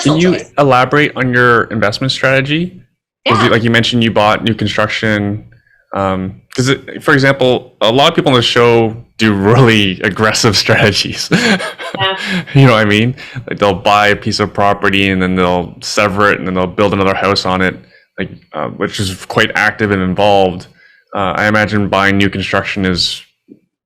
personal Can you choice. elaborate on your investment strategy? Because Yeah. like you mentioned, you bought new construction. Because, for example, a lot of people on the show do really aggressive strategies. Yeah. You know what I mean? Like they'll buy a piece of property and then they'll sever it and then they'll build another house on it, like which is quite active and involved. I imagine buying new construction is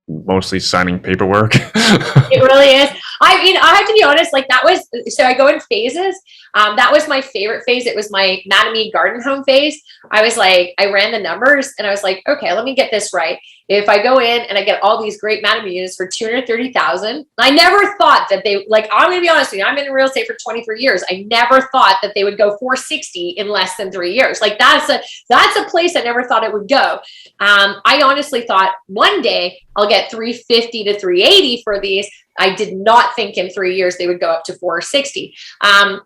mostly signing paperwork. It really is. I mean, I have to be honest, like that was, so I go in phases. That was my favorite phase. It was my Mattamy garden home phase. I was like, I ran the numbers and I was like, okay, let me get this right. If I go in and I get all these great Mattamy units for 230,000, I never thought that they, like, I'm going to be honest with you, I'm in real estate for 23 years. I never thought that they would go 460 in less than 3 years. Like that's a place I never thought it would go. I honestly thought one day I'll get 350 to 380 for these. I did not think in 3 years they would go up to 460.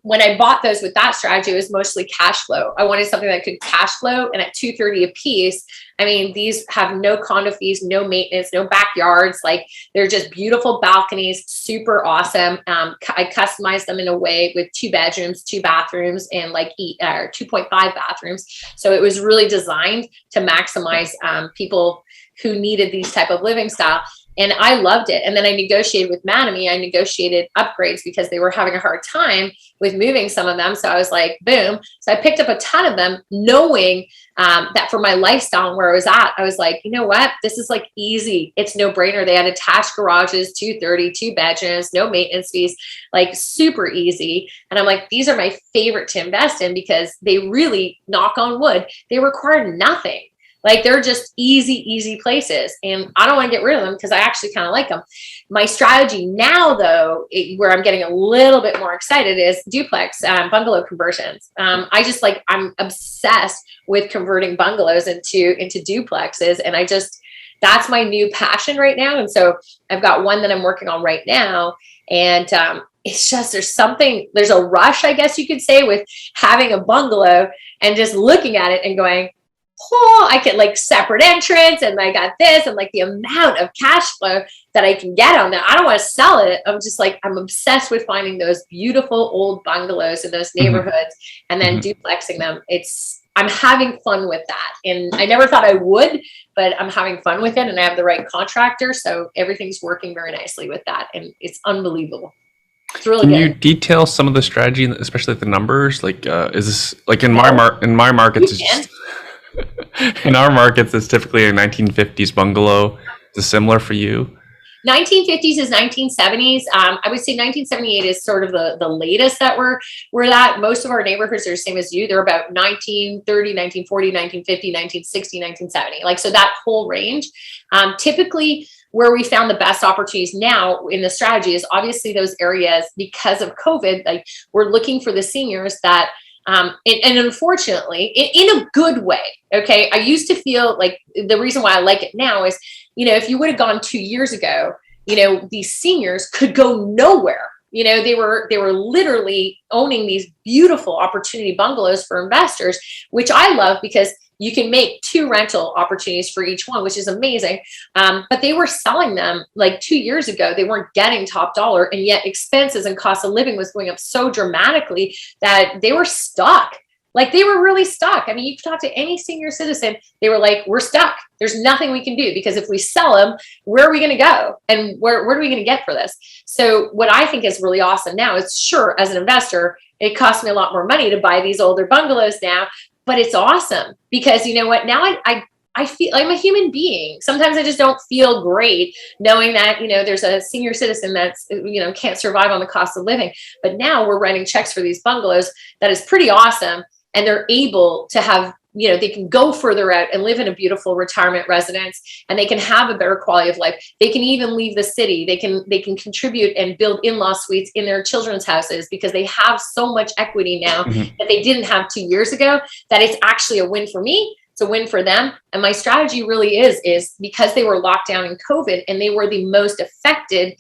When I bought those with that strategy, it was mostly cash flow. I wanted something that could cash flow, and at 230 a piece, I mean, these have no condo fees, no maintenance, no backyards. Like they're just beautiful balconies, super awesome. I customized them in a way with 2 bedrooms, 2 bathrooms, and like 2.5 bathrooms. So it was really designed to maximize people who needed these type of living style. And I loved it. And then I negotiated with Mattamy. I negotiated upgrades because they were having a hard time with moving some of them. So I was like, boom. So I picked up a ton of them knowing that for my lifestyle and where I was at, I was like, you know what? This is like easy. It's no brainer. They had attached garages, 230, 2 bedrooms, no maintenance fees, like super easy. And I'm like, these are my favorite to invest in because they really, knock on wood, they require nothing. Like they're just easy places. And I don't want to get rid of them because I actually kind of like them. My strategy now though, where I'm getting a little bit more excited is duplex bungalow conversions. I'm obsessed with converting bungalows into duplexes. And that's my new passion right now. And so I've got one that I'm working on right now. And it's just, there's a rush, I guess you could say, with having a bungalow and just looking at it and going, oh, I get like separate entrance and I got this and like the amount of cash flow that I can get on that. I don't want to sell it. I'm just like, I'm obsessed with finding those beautiful old bungalows in those neighborhoods and then duplexing them. I'm having fun with that. And I never thought I would, but I'm having fun with it and I have the right contractor. So everything's working very nicely with that. And it's unbelievable. It's really Can good. you detail some of the strategy, especially the numbers? Like, is this like in my markets? It's just, in our markets, it's typically a 1950s bungalow. Is it similar for you? 1950s is 1970s. I would say 1978 is sort of the latest that we're at. Most of our neighborhoods are the same as you. They're about 1930, 1940, 1950, 1960, 1970. Like, so that whole range. Typically where we found the best opportunities now in the strategy is obviously those areas because of COVID. Like we're looking for the seniors that and unfortunately, in a good way, okay, I used to feel like the reason why I like it now is, if you would have gone 2 years ago, these seniors could go nowhere. They were literally owning these beautiful opportunity bungalows for investors, which I love because you can make 2 rental opportunities for each one, which is amazing. But they were selling them like 2 years ago. They weren't getting top dollar, and yet expenses and cost of living was going up so dramatically that they were stuck. Like they were really stuck. I mean, you could talk to any senior citizen. They were like, we're stuck. There's nothing we can do because if we sell them, where are we going to go? And where are we going to get for this? So what I think is really awesome now is, sure, as an investor, it costs me a lot more money to buy these older bungalows now, but it's awesome because you know what? Now I feel I'm a human being. Sometimes I just don't feel great knowing that, there's a senior citizen that's, can't survive on the cost of living. But now we're writing checks for these bungalows. That is pretty awesome. And they're able to have, they can go further out and live in a beautiful retirement residence, and they can have a better quality of life. They can even leave the city. They can contribute and build in-law suites in their children's houses because they have so much equity now that they didn't have 2 years ago, that it's actually a win for me. It's a win for them. And my strategy really is because they were locked down in COVID and they were the most affected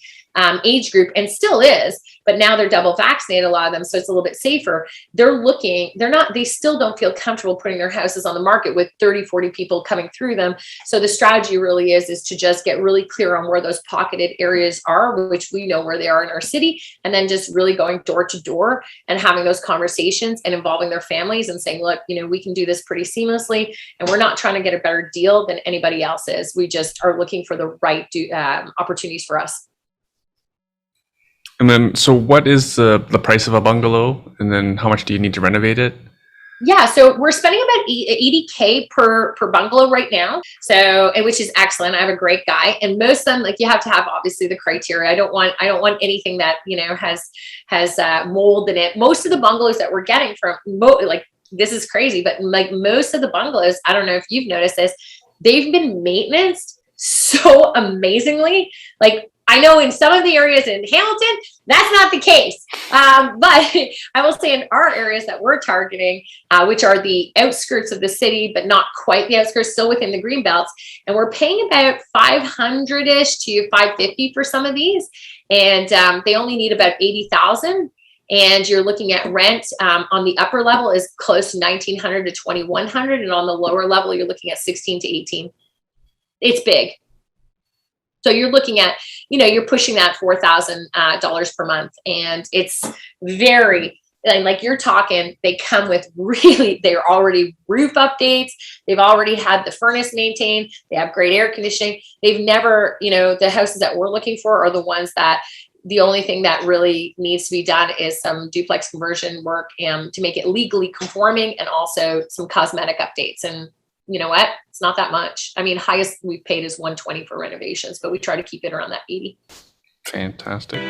age group, and still is, but now they're double vaccinated, a lot of them, so it's a little bit safer. They still don't feel comfortable putting their houses on the market with 30, 40 people coming through them. So the strategy really is to just get really clear on where those pocketed areas are, which we know where they are in our city, and then just really going door to door and having those conversations and involving their families and saying, look, we can do this pretty seamlessly, and we're not trying to get a better deal than anybody else is. We just are looking for the right opportunities for us. And then, so what is the price of a bungalow? And then how much do you need to renovate it? Yeah, so we're spending about $80K per bungalow right now. So, which is excellent. I have a great guy, and most of them, like, you have to have obviously the criteria. I don't want anything that has mold in it. Most of the bungalows that we're getting from, like, this is crazy, but like most of the bungalows, I don't know if you've noticed this, they've been maintained so amazingly. Like, I know in some of the areas in Hamilton, that's not the case. But I will say in our areas that we're targeting, which are the outskirts of the city, but not quite the outskirts, still within the green belts, and we're paying about $500-ish to $550 for some of these, and they only need about $80,000. And you're looking at rent on the upper level is close to $1,900 to $2,100, and on the lower level you're looking at $16,000 to $18,000. It's big. So you're looking at, you're pushing that $4,000 per month, and it's very, like, you're talking, they come with they're already roof updates. They've already had the furnace maintained. They have great air conditioning. They've never, the houses that we're looking for are the ones that the only thing that really needs to be done is some duplex conversion work and to make it legally conforming, and also some cosmetic updates. And you know what? It's not that much. I mean, highest we've paid is $120 for renovations, but we try to keep it around that $80. Fantastic.